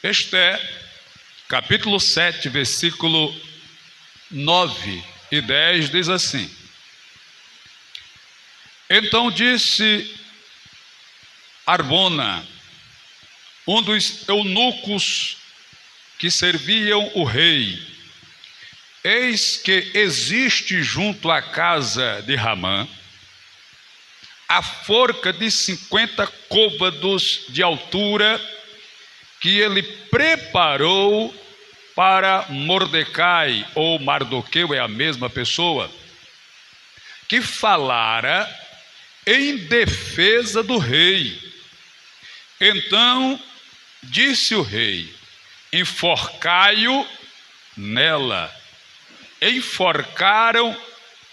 Esté, capítulo 7, versículo 9 e 10, diz assim: Então disse Arbona, um dos eunucos que serviam o rei: Eis que existe junto à casa de Ramã a forca de 50 côvados de altura que ele preparou para Mordecai, ou Mardoqueu, é a mesma pessoa, que falara em defesa do rei. Então disse o rei: enforcai-o nela. Enforcaram,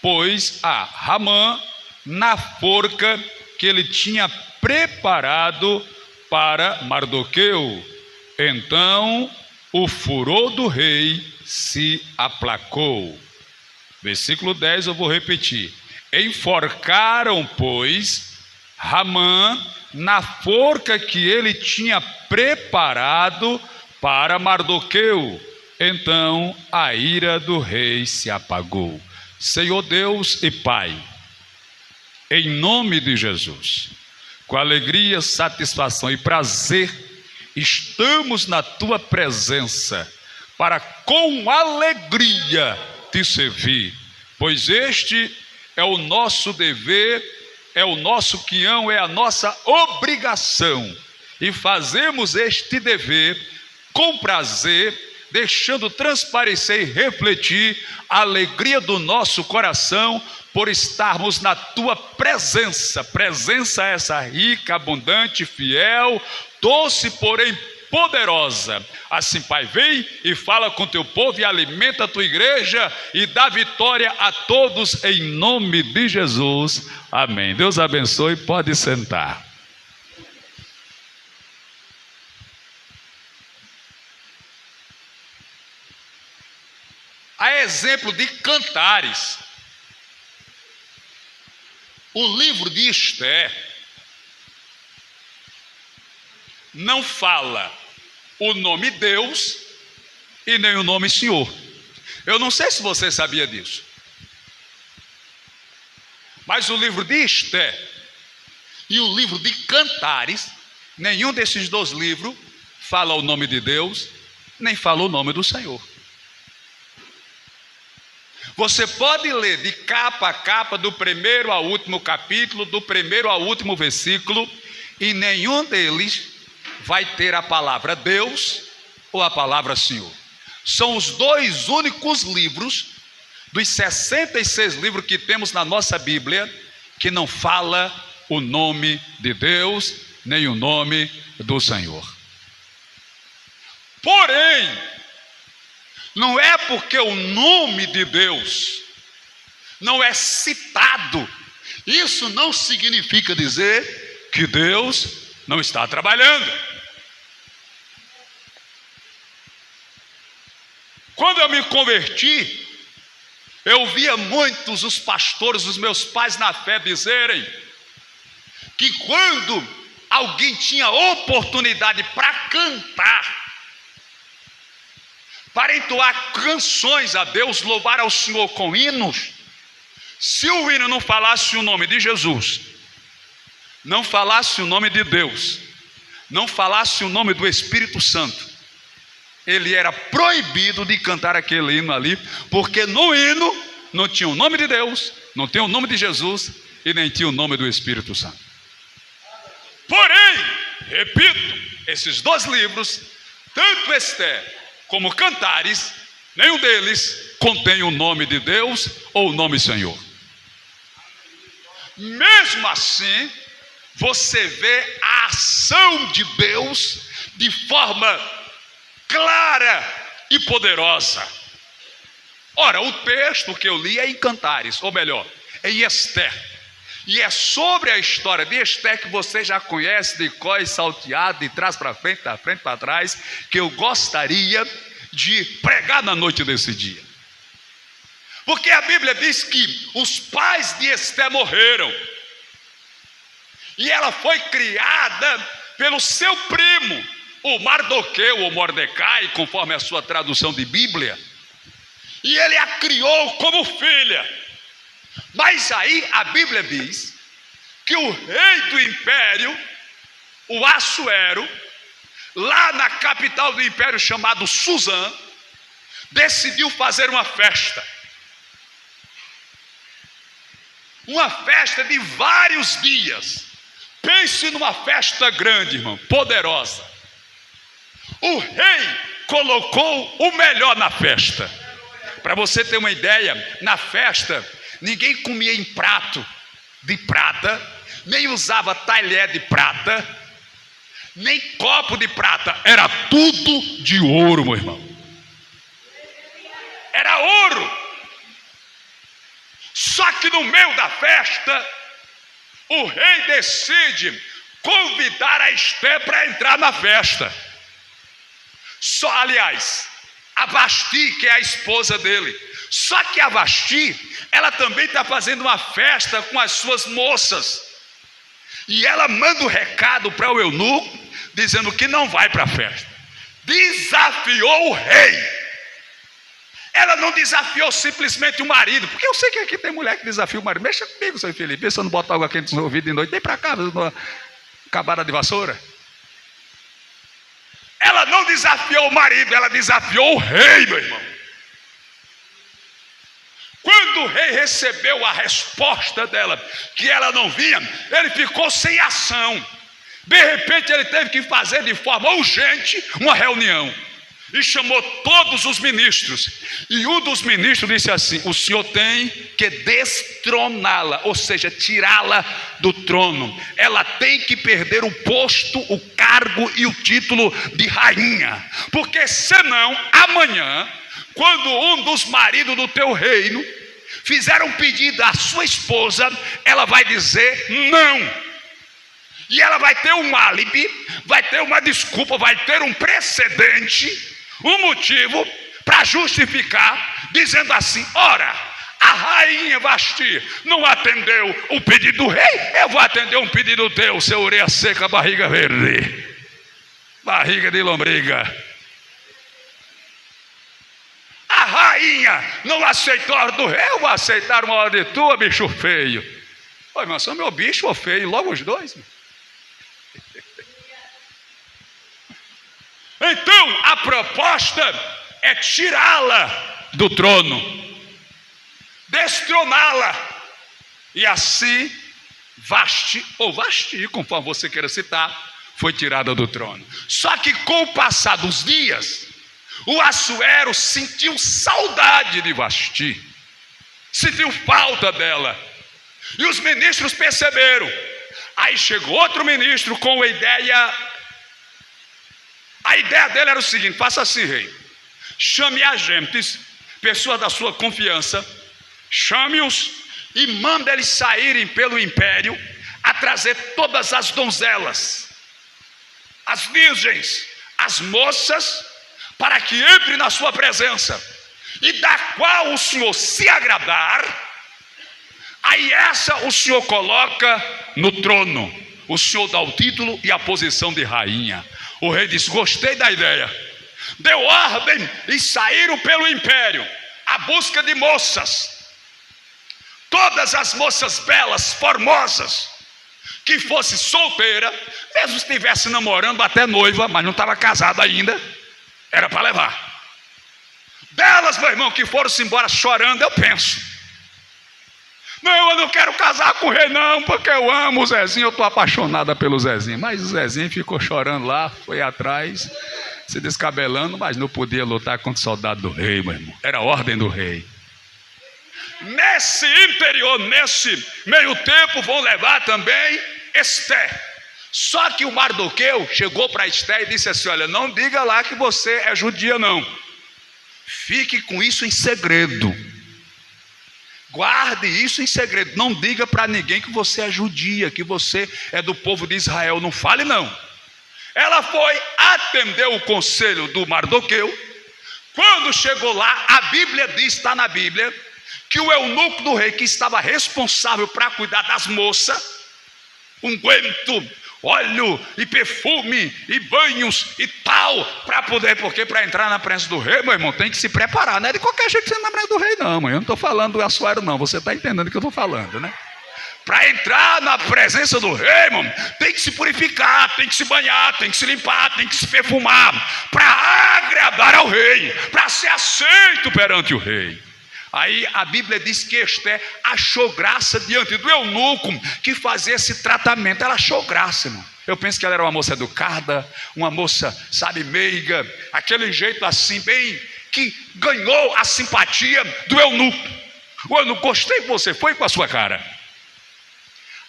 pois, a Ramã na forca que ele tinha preparado para Mardoqueu. Então o furor do rei se aplacou. Versículo 10, eu vou repetir. Enforcaram, pois, Ramã na forca que ele tinha preparado para Mardoqueu. Então a ira do rei se apagou. Senhor Deus e Pai, em nome de Jesus, com alegria, satisfação e prazer, estamos na Tua presença para com alegria Te servir, pois este é o nosso dever, é o nosso quião, é a nossa obrigação, e fazemos este dever com prazer, deixando transparecer e refletir a alegria do nosso coração por estarmos na Tua presença essa rica, abundante, fiel, doce, porém poderosa. Assim, Pai, vem e fala com Teu povo e alimenta a Tua igreja e dá vitória a todos em nome de Jesus. Amém. Deus abençoe, pode sentar. A exemplo de Cantares, o livro de Esté não fala o nome Deus e nem o nome Senhor. Eu não sei se você sabia disso, mas o livro de Esté e o livro de Cantares, nenhum desses dois livros fala o nome de Deus, nem fala o nome do Senhor. Você pode ler de capa a capa, do primeiro ao último capítulo, do primeiro ao último versículo, e nenhum deles vai ter a palavra Deus ou a palavra Senhor. São os dois únicos livros, dos 66 livros que temos na nossa Bíblia, que não fala o nome de Deus, nem o nome do Senhor. Porém, não é porque o nome de Deus não é citado, isso não significa dizer que Deus não está trabalhando. Quando eu me converti, eu via muitos os pastores, os meus pais na fé, dizerem que quando alguém tinha oportunidade para cantar, para entoar canções a Deus, louvar ao Senhor com hinos, se o hino não falasse o nome de Jesus, não falasse o nome de Deus, não falasse o nome do Espírito Santo, ele era proibido de cantar aquele hino ali, porque no hino não tinha o nome de Deus, não tinha o nome de Jesus e nem tinha o nome do Espírito Santo. Porém, repito, esses dois livros, tanto Esté como Cantares, nenhum deles contém o nome de Deus ou o nome Senhor. Mesmo assim, você vê a ação de Deus de forma clara e poderosa. Ora, o texto que eu li é em Cantares, ou melhor, é em Esté. E é sobre a história de Esté, que você já conhece de cor e salteado, de trás para frente, da frente para trás, que eu gostaria de pregar na noite desse dia. Porque a Bíblia diz que os pais de Esté morreram, e ela foi criada pelo seu primo, o Mardoqueu, ou Mordecai, conforme a sua tradução de Bíblia, e ele a criou como filha. Mas aí a Bíblia diz que o rei do império, o Assuero, lá na capital do império chamado Suzã, decidiu fazer uma festa. Uma festa de vários dias. Pense numa festa grande, irmão, poderosa. O rei colocou o melhor na festa. Para você ter uma ideia, na festa, ninguém comia em prato de prata, nem usava talher de prata, nem copo de prata. Era tudo de ouro, meu irmão. Era ouro. Só que no meio da festa, o rei decide convidar a Esté para entrar na festa. Aliás, a Vasti, que é a esposa dele. Só que a Vasti, ela também está fazendo uma festa com as suas moças. E ela manda o recado para o eunuco, dizendo que não vai para a festa. Desafiou o rei. Ela não desafiou simplesmente o marido, porque eu sei que aqui tem mulher que desafia o marido. Mexa comigo, seu Felipe, se eu não botar água quente no ouvido de noite, vem para cá, numa cabada de vassoura. Ela não desafiou o marido, ela desafiou o rei, meu irmão. Quando o rei recebeu a resposta dela, que ela não vinha, ele ficou sem ação. De repente ele teve que fazer de forma urgente uma reunião. E chamou todos os ministros. E um dos ministros disse assim: o senhor tem que destroná-la, ou seja, tirá-la do trono. Ela tem que perder o posto, o cargo e o título de rainha. Porque senão, amanhã, quando um dos maridos do teu reino fizer um pedido à sua esposa, ela vai dizer não. E ela vai ter um álibi, vai ter uma desculpa, vai ter um precedente, um motivo para justificar, dizendo assim: ora, a rainha Vasti não atendeu o pedido do rei, eu vou atender um pedido teu, seu orelha seca, barriga verde, barriga de lombriga. A rainha não aceitou a ordem do rei, eu vou aceitar uma ordem tua, bicho feio. Oi, mas são meu bicho ou feio, logo os dois. Então a proposta é tirá-la do trono, destroná-la, e assim Vasti, ou Vasti, conforme você queira citar, foi tirada do trono. Só que com o passar dos dias, o Assuero sentiu saudade de Vasti, sentiu falta dela, e os ministros perceberam. Aí chegou outro ministro com a ideia dele era o seguinte: faça assim, rei, chame agentes, pessoas da sua confiança, chame-os e manda eles saírem pelo império a trazer todas as donzelas, as virgens, as moças, para que entre na sua presença, e da qual o senhor se agradar, aí essa o senhor coloca no trono, o senhor dá o título e a posição de rainha. O rei disse: gostei da ideia. Deu ordem e saíram pelo império à busca de moças. Todas as moças belas, formosas, que fosse solteira, mesmo se estivesse namorando, até noiva, mas não estava casada ainda, era para levar. Delas, meu irmão, que foram-se embora chorando, eu penso: não, eu não quero casar com o rei não, porque eu amo o Zezinho, eu estou apaixonada pelo Zezinho. Mas o Zezinho ficou chorando lá, foi atrás, se descabelando, mas não podia lutar contra o soldado do rei, meu irmão. Era a ordem do rei. Nesse interior, nesse meio tempo, vão levar também Esté. Só que o Mardoqueu chegou para Esté e disse assim: olha, não diga lá que você é judia não. Fique com isso em segredo. Guarde isso em segredo. Não diga para ninguém que você é judia, que você é do povo de Israel. Não fale não. Ela foi atender o conselho do Mardoqueu. Quando chegou lá, a Bíblia diz, está na Bíblia, que o eunuco do rei, que estava responsável para cuidar das moças, unguento, óleo e perfume e banhos e tal, para poder, porque para entrar na presença do rei, meu irmão, tem que se preparar, não é de qualquer jeito que você entra na presença do rei não, eu não estou falando do Assuero não, você está entendendo o que eu estou falando, né? Para entrar na presença do rei, irmão, tem que se purificar, tem que se banhar, tem que se limpar, tem que se perfumar, para agradar ao rei, para ser aceito perante o rei. Aí a Bíblia diz que Esther achou graça diante do eunuco que fazia esse tratamento. Ela achou graça, irmão. Eu penso que ela era uma moça educada, uma moça, sabe, meiga, aquele jeito assim, bem, que ganhou a simpatia do eunuco. O eunuco, gostei que você foi com a sua cara.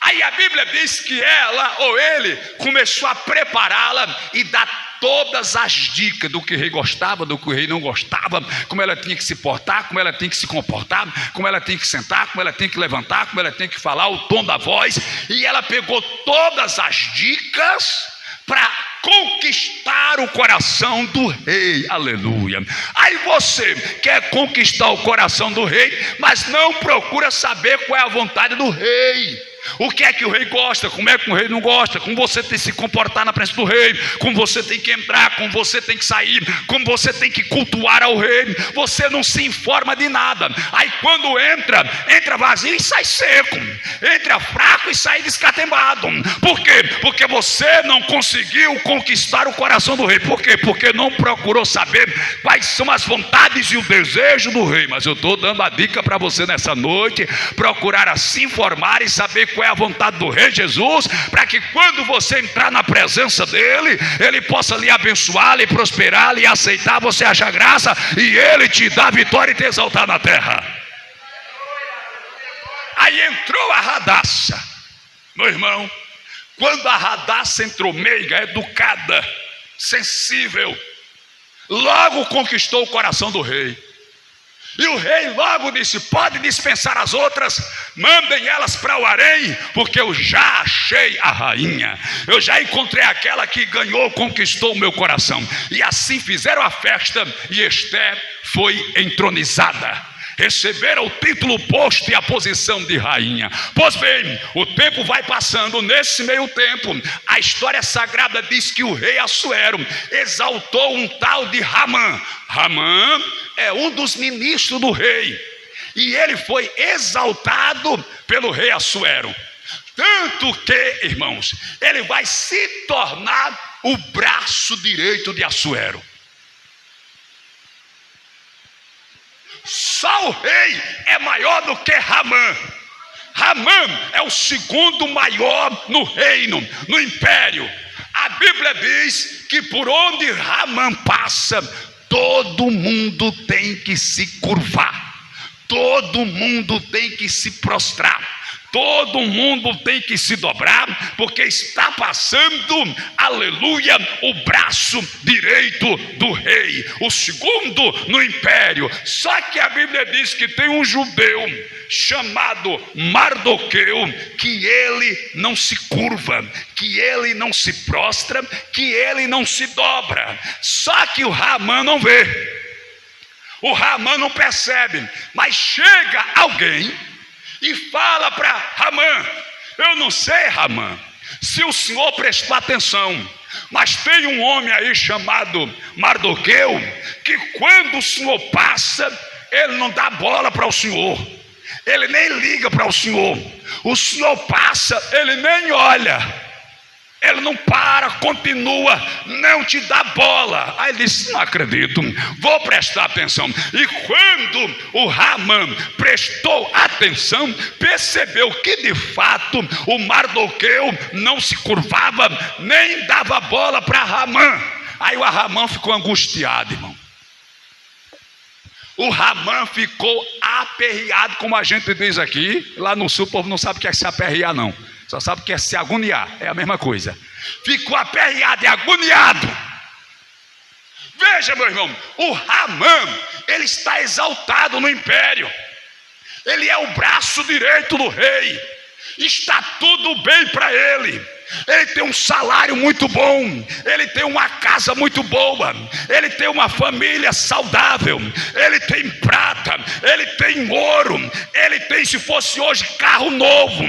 Aí a Bíblia diz que ela ou ele começou a prepará-la e dar todas as dicas do que o rei gostava, do que o rei não gostava, como ela tinha que se portar, como ela tinha que se comportar, como ela tinha que sentar, como ela tinha que levantar, como ela tinha que falar, o tom da voz. E ela pegou todas as dicas para conquistar o coração do rei, aleluia. Aí você quer conquistar o coração do rei, mas não procura saber qual é a vontade do rei. O que é que o rei gosta, como é que o rei não gosta, como você tem que se comportar na presença do rei, como você tem que entrar, como você tem que sair, como você tem que cultuar ao rei. Você não se informa de nada. Aí quando entra vazio e sai seco, entra fraco e sai descatembado. Por quê? Porque você não conseguiu conquistar o coração do rei. Por quê? Porque não procurou saber quais são as vontades e o desejo do rei. Mas eu estou dando a dica para você nessa noite, procurar se informar e saber qual é a vontade do rei Jesus, para que quando você entrar na presença dele, ele possa lhe abençoar, lhe prosperar, lhe aceitar, você achar graça e ele te dá vitória e te exaltar na terra. Aí entrou a Radassa, meu irmão. Quando a Radassa entrou, meiga, educada, sensível, logo conquistou o coração do rei. E o rei logo disse: pode dispensar as outras, mandem elas para o harém, porque eu já achei a rainha, eu já encontrei aquela que ganhou, conquistou o meu coração. E assim fizeram a festa e Esther foi entronizada, receberam o título, posto e a posição de rainha. Pois bem, o tempo vai passando. Nesse meio tempo, a história sagrada diz que o rei Assuero exaltou um tal de Ramã. Ramã é um dos ministros do rei, e ele foi exaltado pelo rei Assuero, tanto que, irmãos, ele vai se tornar o braço direito de Assuero. Só o rei é maior do que Ramã. Ramã é o segundo maior no reino, no império. A Bíblia diz que por onde Ramã passa, todo mundo tem que se curvar, todo mundo tem que se prostrar, todo mundo tem que se dobrar, porque está passando, aleluia, o braço direito do rei, o segundo no império. Só que a Bíblia diz que tem um judeu chamado Mardoqueu, que ele não se curva, que ele não se prostra, que ele não se dobra. Só que o Ramã não vê, o Ramã não percebe, mas chega alguém e fala para Ramã: eu não sei, Ramã, se o senhor prestou atenção, mas tem um homem aí chamado Mardoqueu, que quando o senhor passa, ele não dá bola para o senhor, ele nem liga para o senhor passa, ele nem olha, ele não para, continua, não te dá bola. Aí ele disse: não acredito, vou prestar atenção. E quando o Ramã prestou atenção, percebeu que de fato o Mardoqueu não se curvava, nem dava bola para Ramã. Aí o Ramã ficou angustiado, irmão. O Ramã ficou aperreado, como a gente diz aqui. Lá no sul o povo não sabe o que é se aperrear não, só sabe o que é se agoniar, é a mesma coisa. Ficou aperreado e agoniado. Veja, meu irmão, o Ramã, ele está exaltado no império, ele é o braço direito do rei, está tudo bem para ele, ele tem um salário muito bom, ele tem uma casa muito boa, ele tem uma família saudável, ele tem prata, ele tem ouro, ele tem, se fosse hoje, carro novo,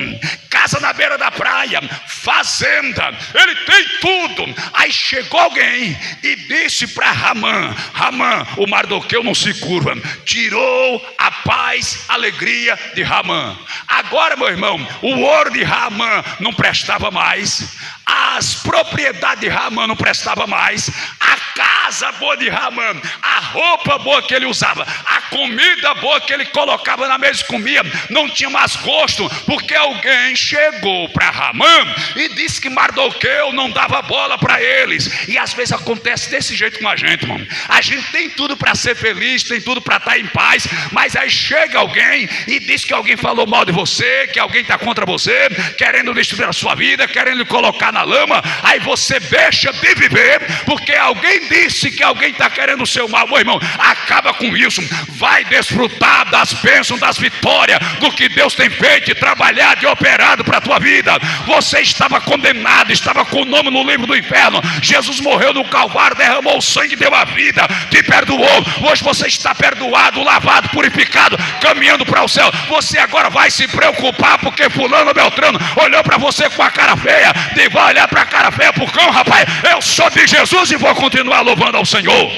casa na beira da praia, fazenda, ele tem tudo. Aí chegou alguém e disse para Ramã: Ramã, o Mardoqueu não se curva, tirou a paz, a alegria de Ramã. Agora, meu irmão, o ouro de Ramã não prestava mais, as propriedades de Ramã não prestavam mais, a casa boa de Ramã, a roupa boa que ele usava, a comida boa que ele colocava na mesa e comia, não tinha mais gosto, porque alguém chegou para Ramã e disse que Mardoqueu não dava bola para eles. E às vezes acontece desse jeito com a gente, irmão. A gente tem tudo para ser feliz, tem tudo para estar em paz, mas aí chega alguém e diz que alguém falou mal de você, que alguém está contra você, querendo destruir a sua vida, querendo lhe colocar na lama. Aí você deixa de viver porque alguém disse que alguém está querendo o seu mal. Meu irmão, acaba com isso, vai desfrutar das bênçãos, das vitórias, do que Deus tem feito e trabalhado e operado para a tua vida. Você estava condenado, estava com o nome no livro do inferno. Jesus morreu no Calvário, derramou o sangue, deu a vida, te perdoou. Hoje você está perdoado, lavado, purificado, caminhando para o céu. Você agora vai se preocupar porque fulano Beltrano olhou para você com a cara feia, e vai olhar para a cara feia pro cão, rapaz. Eu sou de Jesus e vou continuar louvando ao Senhor.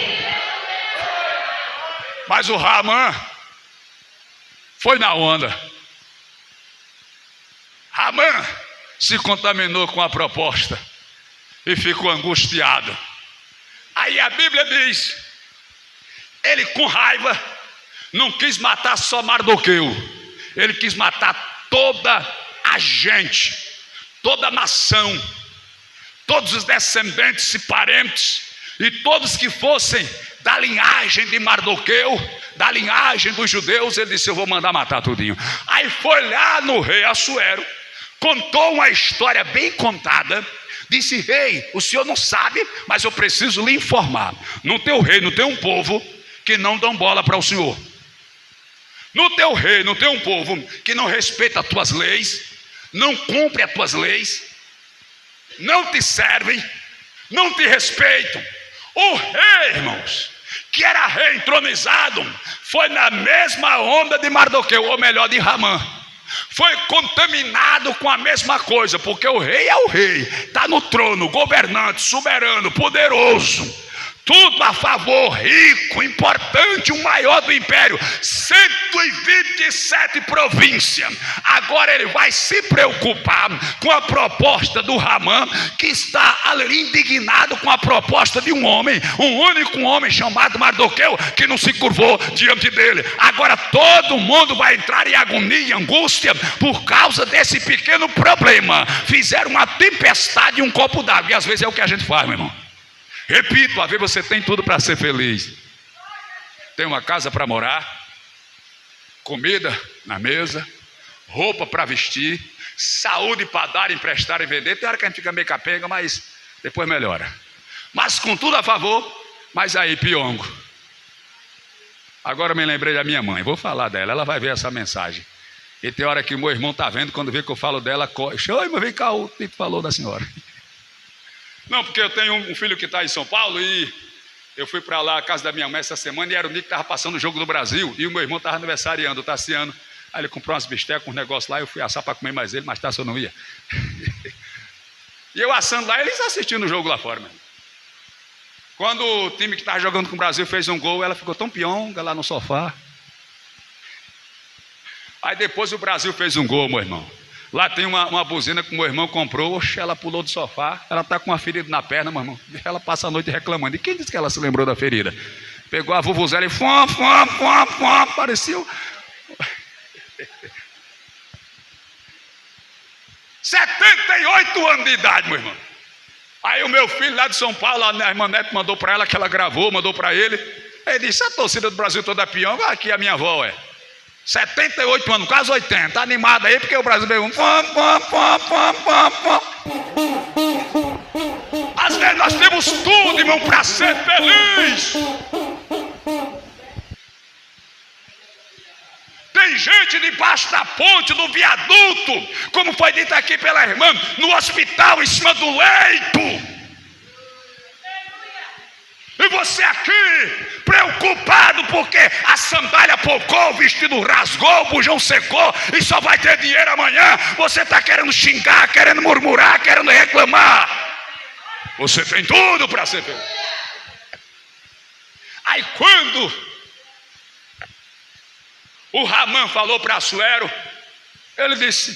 Mas o Ramã foi na onda. Ramã se contaminou com a proposta e ficou angustiado. Aí a Bíblia diz, ele com raiva não quis matar só Mardoqueu, ele quis matar toda a gente, toda a nação, todos os descendentes e parentes, e todos que fossem da linhagem de Mardoqueu, da linhagem dos judeus. Ele disse: eu vou mandar matar tudinho. Aí foi lá no rei Assuero, contou uma história bem contada, disse: rei, o senhor não sabe, mas eu preciso lhe informar, no teu reino tem um povo que não dão bola para o senhor. No teu reino tem um povo que não respeita as tuas leis, não cumpre as tuas leis, não te servem, não te respeitam. O rei, irmãos, que era rei entronizado, foi na mesma onda de Mardoqueu, ou melhor, de Ramã. Foi contaminado com a mesma coisa, porque o rei é o rei, está no trono, governante, soberano, poderoso, tudo a favor, rico, importante, o maior do império, 127 províncias. Agora ele vai se preocupar com a proposta do Ramã, que está ali indignado com a proposta de um homem, um único homem chamado Mardoqueu, que não se curvou diante dele. Agora todo mundo vai entrar em agonia e angústia por causa desse pequeno problema. Fizeram uma tempestade em um copo d'água, e às vezes é o que a gente faz, meu irmão. Repito, às vezes você tem tudo para ser feliz, tem uma casa para morar, comida na mesa, roupa para vestir, saúde para dar, emprestar e vender. Tem hora que a gente fica meio capenga, mas depois melhora. Mas com tudo a favor, mas aí piongo. Agora me lembrei da minha mãe, vou falar dela, ela vai ver essa mensagem. E tem hora que o meu irmão está vendo, quando vê que eu falo dela, corre: oi, mas vem cá, o que falou da senhora? Não, porque eu tenho um filho que está em São Paulo e eu fui para lá, a casa da minha mãe, essa semana, e era o dia que estava passando o jogo do Brasil, e o meu irmão estava aniversariando, o Tassiano. Aí ele comprou umas bistecas, uns negócios lá, eu fui assar para comer mais ele, mas Tasso eu não ia. E eu assando lá, eles assistindo o jogo lá fora, mesmo. Quando o time que estava jogando com o Brasil fez um gol, ela ficou tão pionga lá no sofá. Aí depois o Brasil fez um gol, meu irmão. Lá tem uma buzina que o meu irmão comprou. Oxe, ela pulou do sofá. Ela está com uma ferida na perna, meu irmão. Ela passa a noite reclamando. E quem disse que ela se lembrou da ferida? Pegou a vuvuzela e apareceu 78 anos de idade, meu irmão. Aí o meu filho lá de São Paulo, a irmã Neto mandou para ela, que ela gravou, mandou para ele. Ele disse: a torcida do Brasil toda pião, aqui a minha avó 78 anos, quase 80, tá animado aí, porque o Brasil veio Às vezes nós temos tudo, irmão, para ser feliz. Tem tem gente debaixo da ponte, do viaduto, como foi dito aqui pela irmã, no hospital, em cima do leito. E você aqui, preocupado porque a sandália pocou, o vestido rasgou, o bujão secou e só vai ter dinheiro amanhã. Você está querendo xingar, querendo murmurar, querendo reclamar. Você tem tudo para ser feliz. Aí quando o Ramã falou para Assuero, ele disse: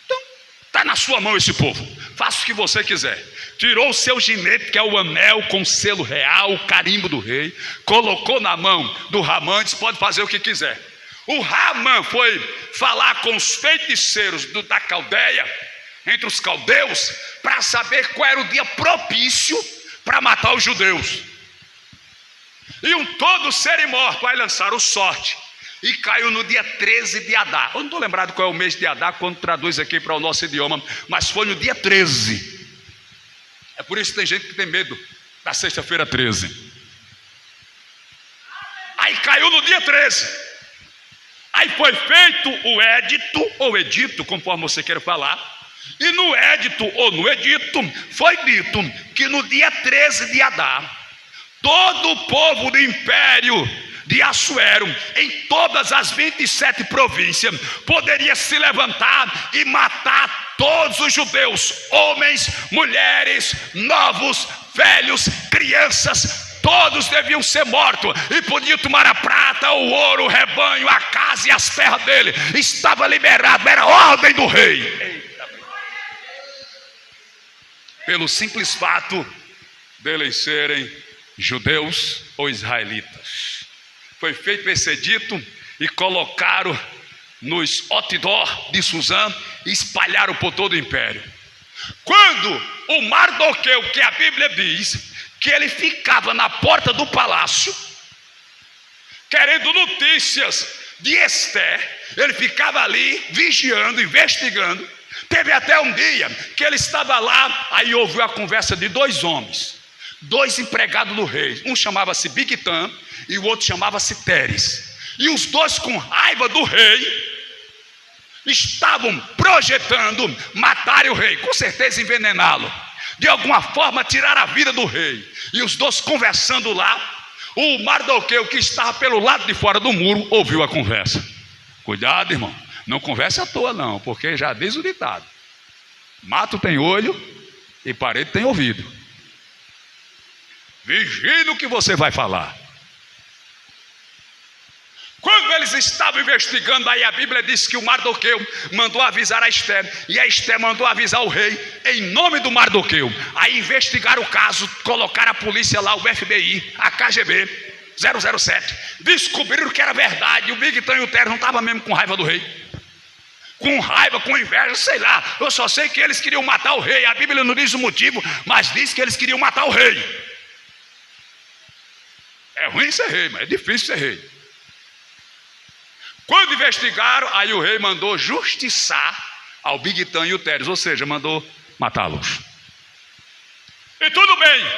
então, está na sua mão esse povo, faça o que você quiser. Tirou o seu ginete, que é o anel com o selo real, o carimbo do rei, colocou na mão do Ramã e disse: pode fazer o que quiser. O Ramã foi falar com os feiticeiros da Caldeia, entre os caldeus, para saber qual era o dia propício para matar os judeus. Iam todos serem mortos. Aí lançaram sorte e caiu no dia 13 de Adar. Eu não estou lembrado qual é o mês de Adar quando traduz aqui para o nosso idioma, mas foi no dia 13. É por isso que tem gente que tem medo da sexta-feira 13. Aí caiu no dia 13. Aí foi feito o édito, ou edito, conforme você queira falar. E no édito, ou no edito, foi dito que no dia 13 de Adar, todo o povo do império de Assuero, em todas as 27 províncias, poderia se levantar e matar todos os judeus, homens, mulheres, novos, velhos, crianças, todos deviam ser mortos, e podiam tomar a prata, o ouro, o rebanho, a casa e as terras dele. Estava liberado, era ordem do rei. Eita. Pelo simples fato deles serem judeus ou israelitas. Foi feito esse edito e colocaram nos outdoor de Suzã e espalharam por todo o império. Quando o Mardoqueu, que a Bíblia diz que ele ficava na porta do palácio, querendo notícias de Esté, ele ficava ali vigiando, investigando. Teve até um dia que ele estava lá, aí ouviu a conversa de dois homens, dois empregados do rei. Um chamava-se Bigtan e o outro chamava-se Teres. E os dois, com raiva do rei, estavam projetando matar o rei, com certeza envenená-lo, de alguma forma tirar a vida do rei. E os dois conversando lá, o Mardoqueu, que estava pelo lado de fora do muro, ouviu a conversa. Cuidado, irmão, não converse à toa não, porque já diz o ditado: mato tem olho e parede tem ouvido. Vigie no que você vai falar. Quando eles estavam investigando, aí a Bíblia diz que o Mardoqueu mandou avisar a Esté, e a Esté mandou avisar o rei em nome do Mardoqueu. Aí investigaram o caso, colocaram a polícia lá, o FBI, a KGB 007, descobriram que era verdade. O Bigtan e o Teres não estavam mesmo com raiva do rei, com raiva, com inveja, sei lá. Eu só sei que eles queriam matar o rei. A Bíblia não diz o motivo, mas diz que eles queriam matar o rei. É ruim ser rei, mas é difícil ser rei. Quando investigaram, aí o rei mandou justiçar ao Bigtan e o Teres, ou seja, mandou matá-los. E tudo bem.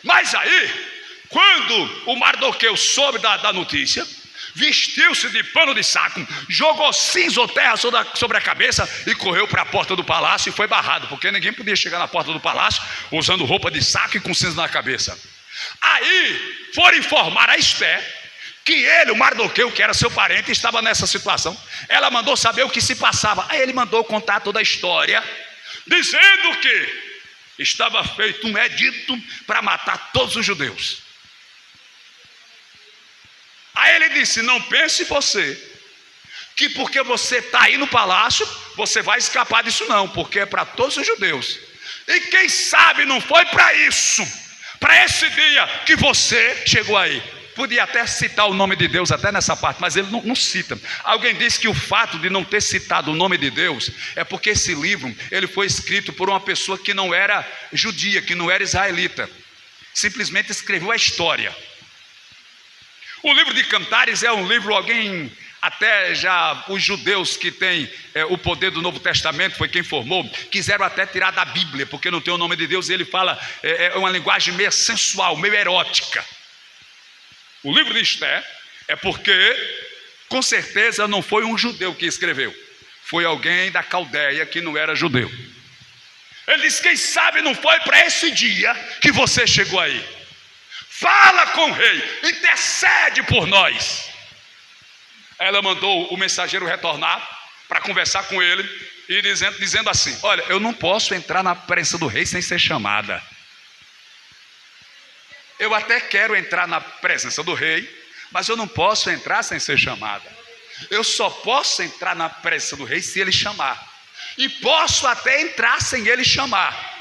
Mas aí, quando o Mardoqueu soube da notícia, vestiu-se de pano de saco, jogou cinza ou terra sobre a cabeça e correu para a porta do palácio, e foi barrado, porque ninguém podia chegar na porta do palácio usando roupa de saco e com cinza na cabeça. Aí foram informar a Esté que ele, o Mardoqueu, que era seu parente, estava nessa situação. Ela mandou saber o que se passava. Aí ele mandou contar toda a história, dizendo que estava feito um edito para matar todos os judeus. Aí ele disse: não pense você que porque você está aí no palácio você vai escapar disso, não, porque é para todos os judeus. E quem sabe não foi para isso, para esse dia que você chegou aí. Podia até citar o nome de Deus até nessa parte, mas ele não cita. Alguém disse que o fato de não ter citado o nome de Deus é porque esse livro ele foi escrito por uma pessoa que não era judia, que não era israelita. Simplesmente escreveu a história. O livro de Cantares é um livro, alguém, até já os judeus que têm o poder do Novo Testamento, foi quem formou, quiseram até tirar da Bíblia, porque não tem o nome de Deus, e ele fala, é uma linguagem meio sensual, meio erótica. O livro de Esté é porque Com certeza não foi um judeu que escreveu, foi alguém da Caldeia que não era judeu. Ele disse: quem sabe não foi para esse dia que você chegou aí. Fala com o rei, intercede por nós. Ela mandou o mensageiro retornar para conversar com ele e dizendo assim: olha, eu não posso entrar na presença do rei sem ser chamada. Eu até quero entrar na presença do rei, mas eu não posso entrar sem ser chamada. Eu só posso entrar na presença do rei se ele chamar. E posso até entrar sem ele chamar.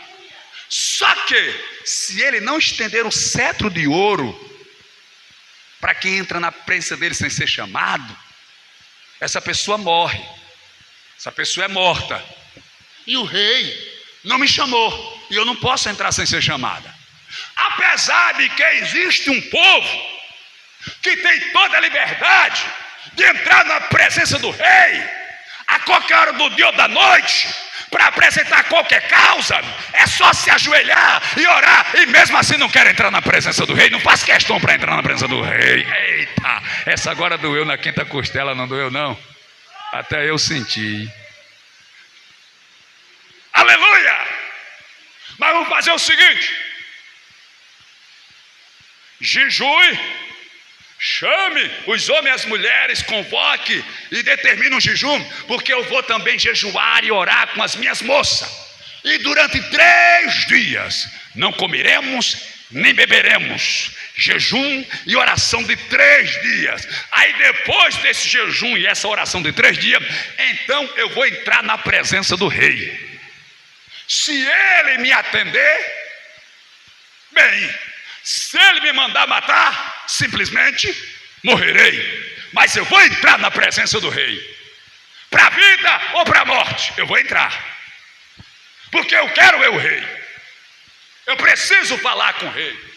Só que, se ele não estender o cetro de ouro para quem entra na presença dele sem ser chamado, essa pessoa morre. Essa pessoa é morta. E o rei não me chamou, e eu não posso entrar sem ser chamada. Apesar de que existe um povo que tem toda a liberdade de entrar na presença do rei a qualquer hora do dia ou da noite, para apresentar qualquer causa, é só se ajoelhar e orar, e mesmo assim não quer entrar na presença do rei, não faz questão para entrar na presença do rei. Eita, essa agora doeu na quinta costela, não doeu não? Até eu senti. Aleluia! Mas vamos fazer o seguinte: jejue, chame os homens e as mulheres, convoque e determine um jejum, porque eu vou também jejuar e orar com as minhas moças, e durante 3 dias não comeremos nem beberemos. Jejum e oração de 3 dias. Aí depois desse jejum e essa oração de 3 dias, então eu vou entrar na presença do rei. Se ele me atender, bem. Se ele me mandar matar, simplesmente morrerei. Mas eu vou entrar na presença do rei. Para a vida ou para a morte, eu vou entrar. Porque eu quero ver o rei. Eu preciso falar com o rei.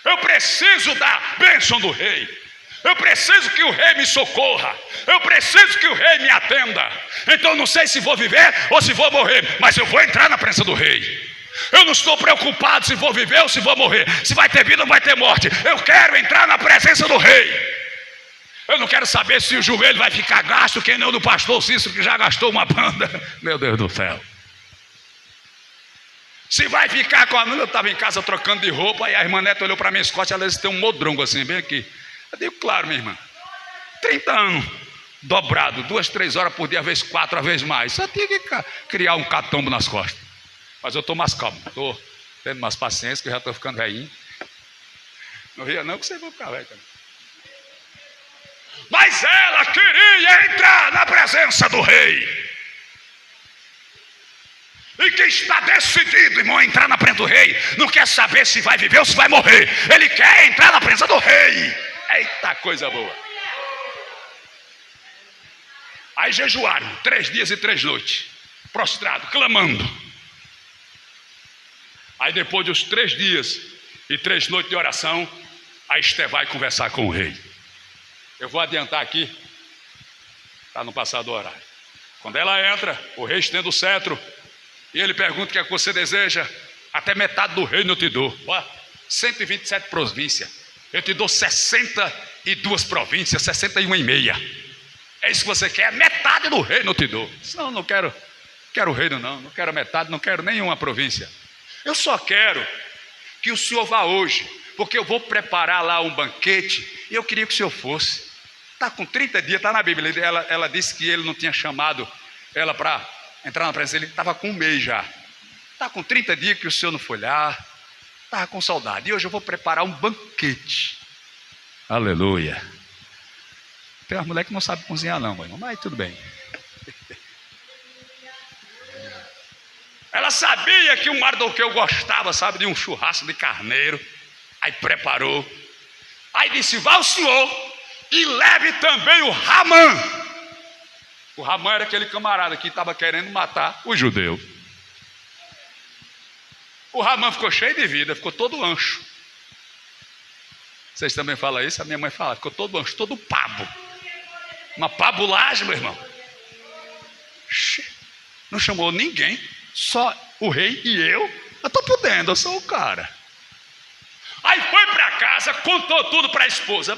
Eu preciso da bênção do rei. Eu preciso que o rei me socorra. Eu preciso que o rei me atenda. Então não sei se vou viver ou se vou morrer, mas eu vou entrar na presença do rei. Eu não estou preocupado se vou viver ou se vou morrer, se vai ter vida ou vai ter morte. Eu quero entrar na presença do rei. Eu não quero saber se o joelho vai ficar gasto, que nem o do pastor Cícero, que já gastou uma banda. Meu Deus do céu. Se vai ficar com a... Eu estava em casa trocando de roupa, e a irmã Neta olhou para minha escote, ela disse: tem um modrongo assim, bem aqui. Eu digo: claro, minha irmã, 30 anos, dobrado, 2, 3 horas por dia, às vezes 4, às vezes mais. Só tinha que criar um catombo nas costas. Mas eu estou mais calmo, estou tendo mais paciência, que eu já estou ficando velhinho. Não ria não, que você vai ficar velho também. Mas ela queria entrar na presença do rei. E quem está decidido, irmão, a entrar na presença do rei, não quer saber se vai viver ou se vai morrer. Ele quer entrar na presença do rei. Eita, coisa boa. Aí jejuaram 3 dias e 3 noites, prostrado, clamando. Aí depois dos 3 dias e 3 noites de oração, a Esté vai conversar com o rei. Eu vou adiantar aqui, para não passar do horário. Quando ela entra, o rei estende o cetro, e ele pergunta: o que é que você deseja? Até metade do reino eu te dou. Ó, 127 províncias. Eu te dou 62 províncias, 61,5. É isso que você quer? Metade do reino eu te dou. Não, não quero o reino não quero metade, não quero nenhuma província. Eu só quero que o senhor vá hoje, porque eu vou preparar lá um banquete, e eu queria que o senhor fosse. Está com 30 dias, está na Bíblia. Ela disse que ele não tinha chamado ela para entrar na presença dele, estava com 1 mês já. Está com 30 dias que o senhor não foi lá, estava com saudade. E hoje eu vou preparar um banquete. Aleluia. Tem umas mulheres que não sabem cozinhar não, meu irmão, mas tudo bem. Ela sabia que o Mardoqueu gostava, sabe, de um churrasco de carneiro. Aí preparou. Aí disse: vá o senhor e leve também o Ramã. O Ramã era aquele camarada que estava querendo matar o judeu. O Ramã ficou cheio de vida, ficou todo ancho. Vocês também falam isso? A minha mãe fala: ficou todo ancho, todo pabo. Uma pabulagem, meu irmão. Não chamou ninguém, só o rei e eu estou podendo, eu sou o cara. Aí foi para casa, contou tudo para a esposa,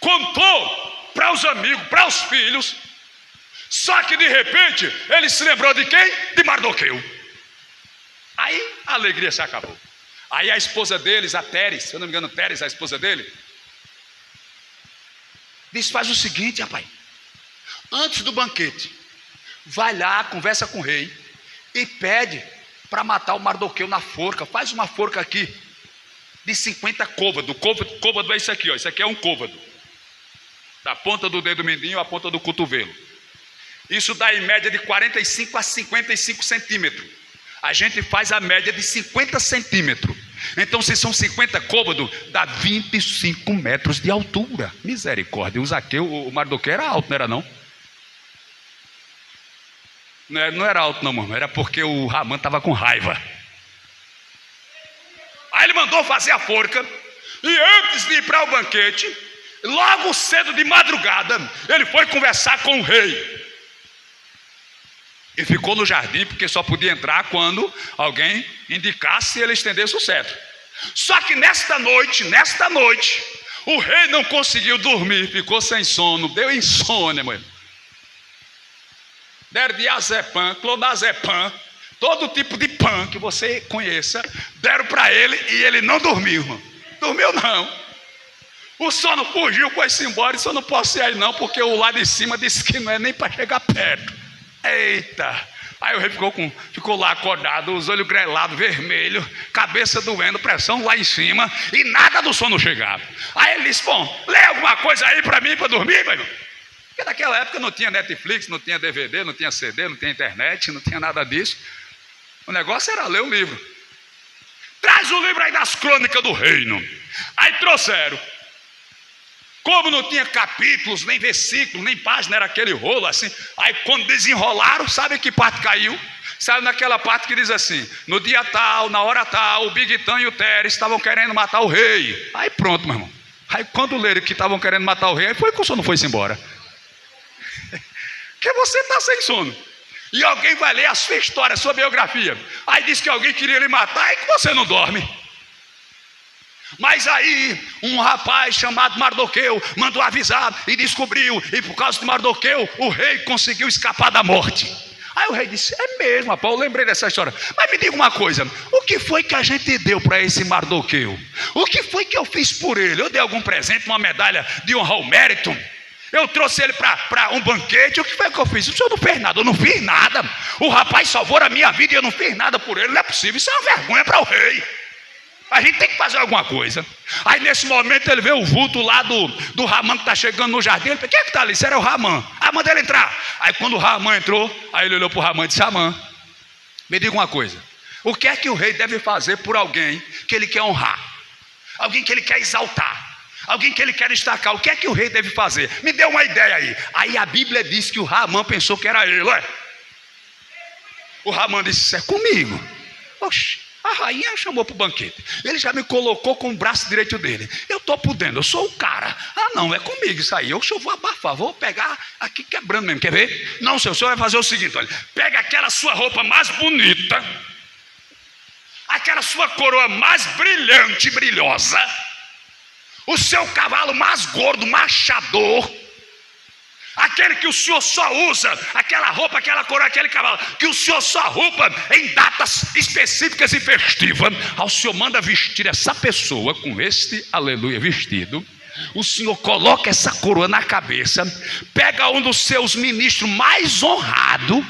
contou para os amigos, para os filhos. Só que de repente ele se lembrou de quem? De Mardoqueu. Aí a alegria se acabou. Aí a esposa deles, a Teres, se eu não me engano, Teres, a esposa dele, disse: faz o seguinte, rapaz, antes do banquete, vai lá, conversa com o rei e pede para matar o Mardoqueu na forca. Faz uma forca aqui de 50 côvados. Côvado é isso aqui, ó. Isso aqui é um côvado, da ponta do dedo mindinho à ponta do cotovelo. Isso dá em média de 45 a 55 centímetros. A gente faz a média de 50 centímetros. Então, se são 50 côvados, dá 25 metros de altura. Misericórdia. O Zaqueu, o Mardoqueu era alto, não era não? Não era alto não, mano. Era porque o Hamã estava com raiva. Aí ele mandou fazer a forca. E antes de ir para o banquete, logo cedo de madrugada, ele foi conversar com o rei. E ficou no jardim, porque só podia entrar quando alguém indicasse e ele estendesse o cetro. Só que nesta noite, o rei não conseguiu dormir, ficou sem sono, deu insônia, meu irmão. Deram diazepam, clonazepam, todo tipo de pan que você conheça, deram para ele e ele não dormiu, irmão. Dormiu não. O sono fugiu, foi-se embora, e só não posso ir aí não, porque o lá de cima disse que não é nem para chegar perto. Eita! Aí o rei ficou lá acordado, os olhos grelados, vermelho, cabeça doendo, pressão lá em cima, e nada do sono chegar. Aí ele disse: bom, lê alguma coisa aí para mim, para dormir, meu irmão. Porque naquela época não tinha Netflix, não tinha DVD, não tinha CD, não tinha internet, não tinha nada disso. O negócio era ler o livro. Traz o livro aí das crônicas do reino. Aí trouxeram. Como não tinha capítulos, nem versículos, nem página, era aquele rolo assim. Aí quando desenrolaram, sabe que parte caiu? Saiu naquela parte que diz assim: no dia tal, na hora tal, o Bigtan e o Teres estavam querendo matar o rei. Aí pronto, meu irmão. Aí quando leram que estavam querendo matar o rei, aí foi que o sono foi-se embora. Porque você está sem sono. E alguém vai ler a sua história, a sua biografia. Aí diz que alguém queria lhe matar e que você não dorme. Mas aí um rapaz chamado Mardoqueu mandou avisar e descobriu, e por causa de Mardoqueu o rei conseguiu escapar da morte. Aí o rei disse: é mesmo, rapaz, eu lembrei dessa história. Mas me diga uma coisa, o que foi que a gente deu para esse Mardoqueu? O que foi que eu fiz por ele? Eu dei algum presente, uma medalha de honra ao mérito? Eu trouxe ele para um banquete? O que foi que eu fiz? O senhor não fez nada. Eu não fiz nada. O rapaz salvou a minha vida e eu não fiz nada por ele. Não é possível, isso é uma vergonha para o rei. A gente tem que fazer alguma coisa. Aí nesse momento ele vê o vulto lá do Hamã que está chegando no jardim. Ele falou: quem é que está ali? Isso era o Hamã. Aí manda ele entrar. Aí quando o Hamã entrou, aí ele olhou para o Hamã e disse: Hamã, me diga uma coisa, o que é que o rei deve fazer por alguém que ele quer honrar? Alguém que ele quer exaltar, alguém que ele quer destacar? O que é que o rei deve fazer? Me dê uma ideia aí. Aí a Bíblia diz que o Hamã pensou que era ele. Ué? O Hamã disse: isso é comigo. Oxe, a rainha chamou para o banquete, ele já me colocou com o braço direito dele. Eu estou podendo, eu sou o cara. Ah não, é comigo isso aí. Eu vou abafar, vou pegar aqui quebrando mesmo. Quer ver? Não, o senhor vai fazer o seguinte: olha, pega aquela sua roupa mais bonita, aquela sua coroa mais brilhante, brilhosa, o seu cavalo mais gordo, machador, aquele que o senhor só usa, aquela roupa, aquela coroa, aquele cavalo que o senhor só roupa em datas específicas e festivas. O senhor manda vestir essa pessoa com este, aleluia, vestido. O senhor coloca essa coroa na cabeça, pega um dos seus ministros mais honrado,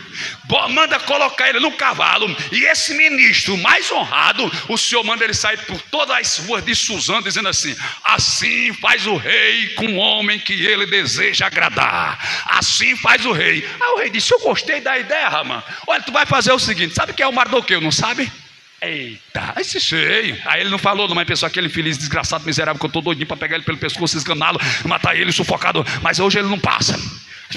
manda colocar ele no cavalo, e esse ministro mais honrado, o senhor manda ele sair por todas as ruas de Suzã, dizendo assim: assim faz o rei com o homem que ele deseja agradar. Assim faz o rei. Aí o rei disse: eu gostei da ideia, Hamã. Olha, tu vai fazer o seguinte, sabe quem é o Mardoqueu, não sabe? Eita, esse sei. Aí ele não falou, não, mas pensou: aquele infeliz, desgraçado, miserável, que eu estou doidinho para pegar ele pelo pescoço, esganá-lo, matar ele, sufocado, mas hoje ele não passa.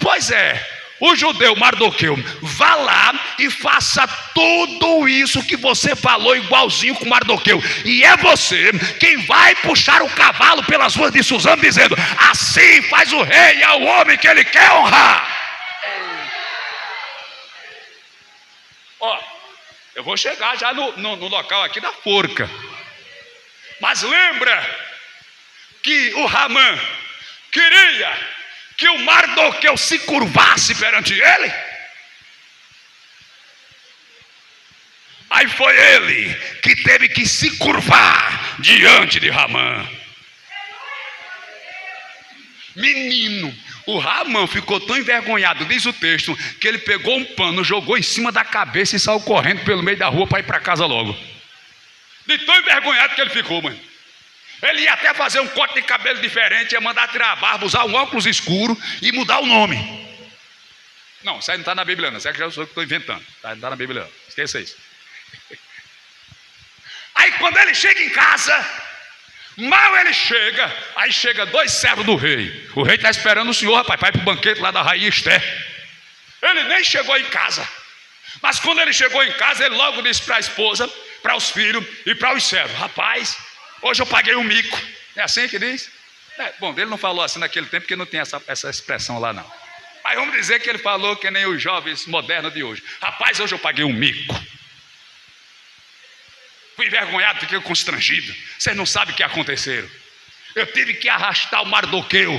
Pois é, o judeu Mardoqueu, vá lá e faça tudo isso que você falou igualzinho com Mardoqueu, e é você quem vai puxar o cavalo pelas ruas de Suzã, dizendo: assim faz o rei ao homem que ele quer honrar. Ó, eu vou chegar já no local aqui da forca. Mas lembra que o Hamã queria que o Mardoqueu se curvasse perante ele. Aí foi ele que teve que se curvar diante de Ramã. Menino, o Ramã ficou tão envergonhado, diz o texto, que ele pegou um pano, jogou em cima da cabeça e saiu correndo pelo meio da rua para ir para casa logo. De tão envergonhado que ele ficou, mano. Ele ia até fazer um corte de cabelo diferente, ia mandar tirar a barba, usar um óculos escuro e mudar o nome. Não, isso aí não está na Bíblia não, isso aí já sou eu que estou inventando, não está na Bíblia não, esqueça isso. Aí quando ele chega em casa, mal ele chega, aí chega 2 servos do rei. O rei está esperando o senhor, rapaz, vai para o banquete lá da rainha Esther. Ele nem chegou em casa, mas quando ele chegou em casa, ele logo disse para a esposa, para os filhos e para os servos: rapaz, hoje eu paguei um mico. É assim que diz? Bom, ele não falou assim naquele tempo, porque não tem essa expressão lá não. Mas vamos dizer que ele falou que nem os jovens modernos de hoje: rapaz, hoje eu paguei um mico. Fui envergonhado, fiquei constrangido. Vocês não sabem o que aconteceu. Eu tive que arrastar o Mardoqueu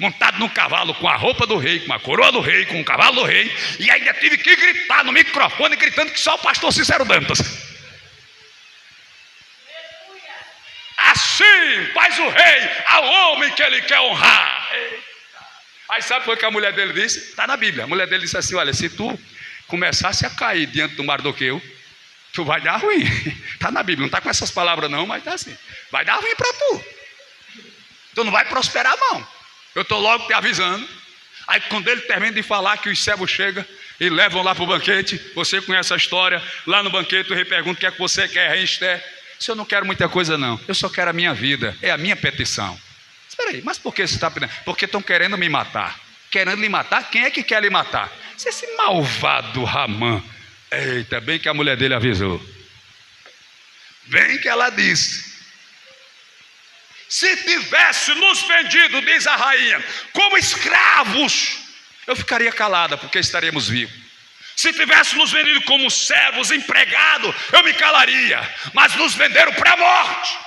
montado num cavalo, com a roupa do rei, com a coroa do rei, com o cavalo do rei, e ainda tive que gritar no microfone, gritando que só o pastor Cícero Dantas. Assim faz o rei ao homem que ele quer honrar. Aí sabe o que a mulher dele disse? Está na Bíblia. A mulher dele disse assim: olha, se tu começasse a cair diante do Mardoqueu, tu vai dar ruim. Está na Bíblia, não está com essas palavras não, mas está assim. Vai dar ruim para tu. Tu não vai prosperar não. Eu estou logo te avisando. Aí quando ele termina de falar, que os servos chegam e levam lá para o banquete. Você conhece a história. Lá no banquete o rei pergunta: o que é que você quer, Rainha Esther? Se eu não quero muita coisa não, eu só quero a minha vida, é a minha petição. Espera aí, mas por que você está pedindo? Porque estão querendo me matar. Querendo lhe matar? Quem é que quer lhe matar? Esse malvado Ramã. Eita, bem que a mulher dele avisou. Bem que ela disse: se tivesse nos vendido, diz a rainha, como escravos, eu ficaria calada, porque estaríamos vivos. Se tivesse nos vendido como servos, empregados, eu me calaria. Mas nos venderam para a morte.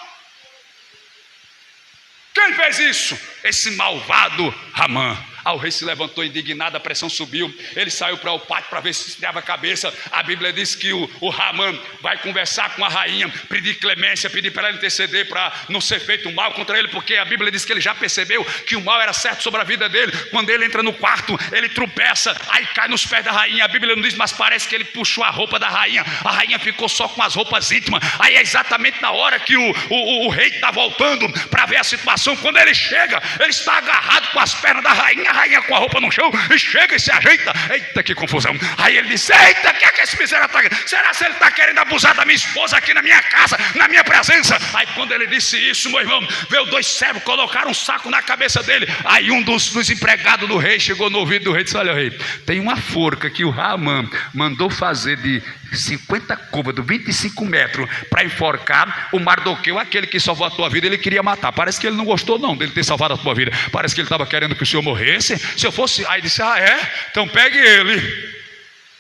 Quem fez isso? Esse malvado Ramã. O rei se levantou indignado, a pressão subiu. Ele saiu para o pátio para ver se esfriava a cabeça. A Bíblia diz que o Ramã vai conversar com a rainha, pedir clemência, pedir para ela interceder para não ser feito mal contra ele, porque a Bíblia diz que ele já percebeu que o mal era certo sobre a vida dele. Quando ele entra no quarto, ele tropeça, aí cai nos pés da rainha. A Bíblia não diz, mas parece que ele puxou a roupa da rainha. A rainha ficou só com as roupas íntimas. Aí é exatamente na hora que o rei está voltando para ver a situação. Quando ele chega, ele está agarrado com as pernas da rainha. A rainha com a roupa no chão, e chega e se ajeita. Eita, que confusão. Aí ele disse: eita, o que é que esse miserável está querendo? Será que ele está querendo abusar da minha esposa aqui na minha casa, na minha presença? Aí quando ele disse isso, meu irmão, veio 2 servos, colocaram um saco na cabeça dele. Aí um dos empregados do rei chegou no ouvido do rei e disse: olha, rei, tem uma forca que o Ramã mandou fazer de 50 côvados, 25 metros, para enforcar o Mardoqueu, aquele que salvou a tua vida. Ele queria matar. Parece que ele não gostou não dele ter salvado a tua vida. Parece que ele estava querendo que o senhor morresse. Se eu fosse, aí disse: ah é? Então pegue ele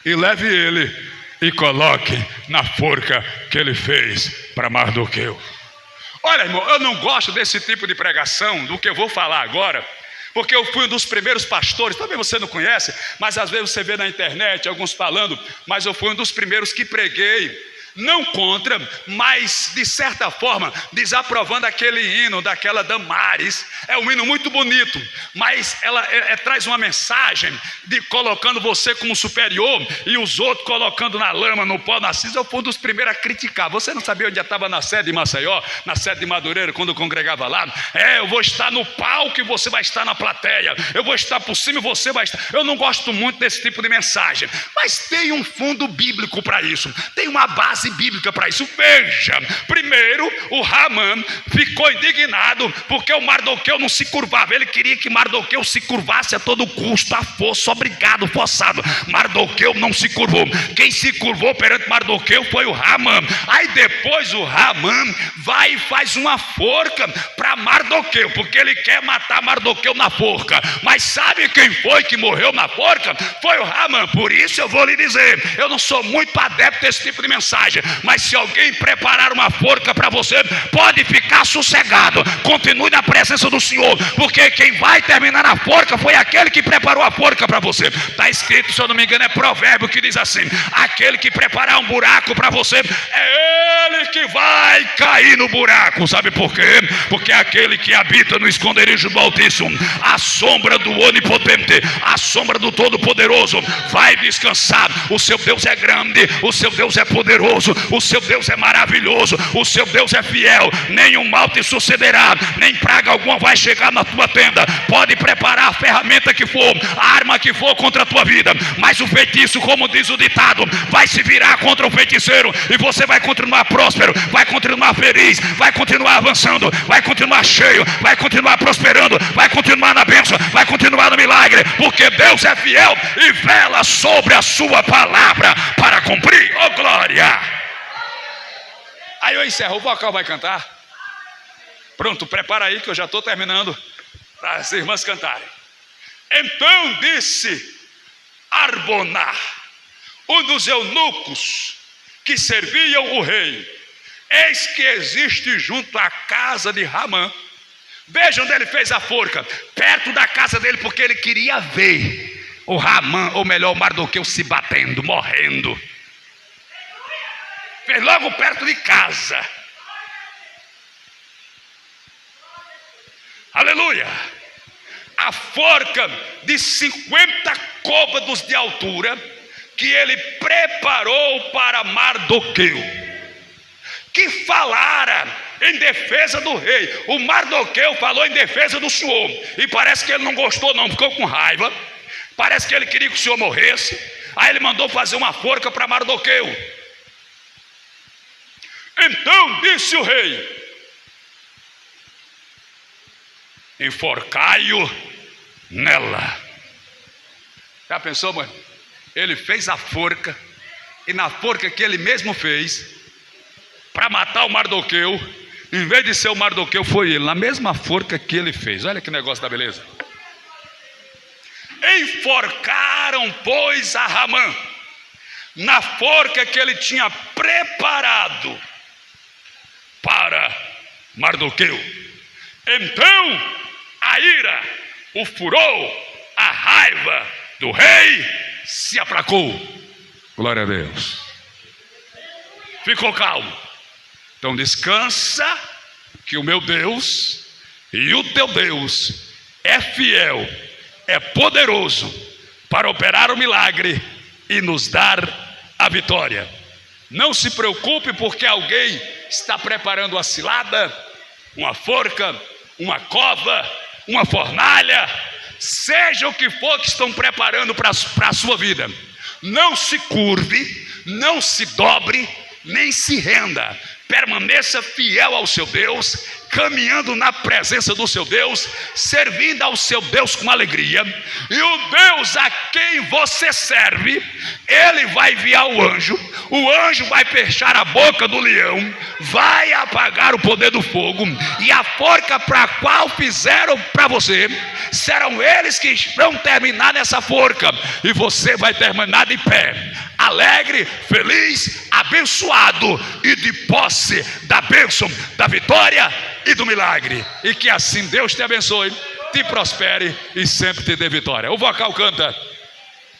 e leve ele e coloque na forca que ele fez para Mardoqueu. Olha, irmão, eu não gosto desse tipo de pregação, do que eu vou falar agora, porque eu fui um dos primeiros pastores. Talvez você não conhece, mas às vezes você vê na internet alguns falando, mas eu fui um dos primeiros que preguei, não contra, mas de certa forma desaprovando aquele hino daquela Damares. É um hino muito bonito, mas ela traz uma mensagem de colocando você como superior e os outros colocando na lama, no pó, na cinza. Eu fui um dos primeiros a criticar. Você não sabia onde eu estava? Na sede de Maceió, na sede de Madureira, quando eu congregava lá. Eu vou estar no palco e você vai estar na plateia. Eu vou estar por cima e você vai estar. Eu não gosto muito desse tipo de mensagem, mas tem um fundo bíblico para isso, tem uma base bíblica para isso. Veja, primeiro o Ramã ficou indignado porque o Mardoqueu não se curvava. Ele queria que Mardoqueu se curvasse a todo custo, a força, obrigado, forçado. Mardoqueu não se curvou. Quem se curvou perante Mardoqueu foi o Ramã. Aí depois o Ramã vai e faz uma forca para Mardoqueu, porque ele quer matar Mardoqueu na forca. Mas sabe quem foi que morreu na forca? Foi o Ramã. Por isso eu vou lhe dizer, eu não sou muito adepto desse tipo de mensagem. morte. Mas se alguém preparar uma forca para você, pode ficar sossegado. Continue na presença do Senhor, porque quem vai terminar na forca foi aquele que preparou a forca para você. Está escrito, se eu não me engano, é Provérbio que diz assim: aquele que preparar um buraco para você, é ele que vai cair no buraco. Sabe por quê? Porque aquele que habita no esconderijo do Altíssimo, a sombra do Onipotente, a sombra do Todo-Poderoso, vai descansar. O seu Deus é grande, o seu Deus é poderoso, o seu Deus é maravilhoso, o seu Deus é fiel. Nenhum mal te sucederá, nem praga alguma vai chegar na tua tenda. Pode preparar a ferramenta que for, a arma que for contra a tua vida, mas o feitiço, como diz o ditado, vai se virar contra o feiticeiro, e você vai continuar próspero, vai continuar feliz, vai continuar avançando, vai continuar cheio, vai continuar prosperando, vai continuar na bênção, vai continuar no milagre, porque Deus é fiel e vela sobre a sua palavra para cumprir. Oh glória! Aí eu encerro, o vocal vai cantar. Pronto, prepara aí que eu já estou terminando, para as irmãs cantarem. Então disse Arbona, um dos eunucos que serviam o rei: eis que existe junto à casa de Ramã. Veja onde ele fez a forca, perto da casa dele, porque ele queria ver o Ramã, ou melhor, o Mardoqueu, se batendo, morrendo. Fez logo perto de casa. Aleluia. A forca de 50 côvados de altura, que ele preparou para Mardoqueu, que falara em defesa do rei. O Mardoqueu falou em defesa do Senhor, e parece que ele não gostou não, ficou com raiva. Parece que ele queria que o Senhor morresse. Aí ele mandou fazer uma forca para Mardoqueu. Então disse o rei: enforcai-o nela. Já pensou, mãe? Ele fez a forca, e na forca que ele mesmo fez para matar o Mardoqueu, em vez de ser o Mardoqueu, foi ele, na mesma forca que ele fez. Olha que negócio da beleza. Enforcaram, pois, a Ramã na forca que ele tinha preparado para Mardoqueu. Então a ira, o furor, a raiva do rei se aplacou. Glória a Deus. Ficou calmo. Então descansa, que o meu Deus e o teu Deus é fiel, é poderoso para operar o milagre e nos dar a vitória. Não se preocupe, porque alguém está preparando a cilada, uma forca, uma cova, uma fornalha, seja o que for que estão preparando para a sua vida. Não se curve, não se dobre, nem se renda. Permaneça fiel ao seu Deus, caminhando na presença do seu Deus, servindo ao seu Deus com alegria. E o Deus a quem você serve, ele vai enviar o anjo vai fechar a boca do leão, vai apagar o poder do fogo, e a forca para a qual fizeram para você, serão eles que vão terminar nessa forca, e você vai terminar de pé, alegre, feliz, abençoado e de posse da bênção, da vitória e do milagre. E que assim Deus te abençoe, te prospere e sempre te dê vitória. O vocal canta.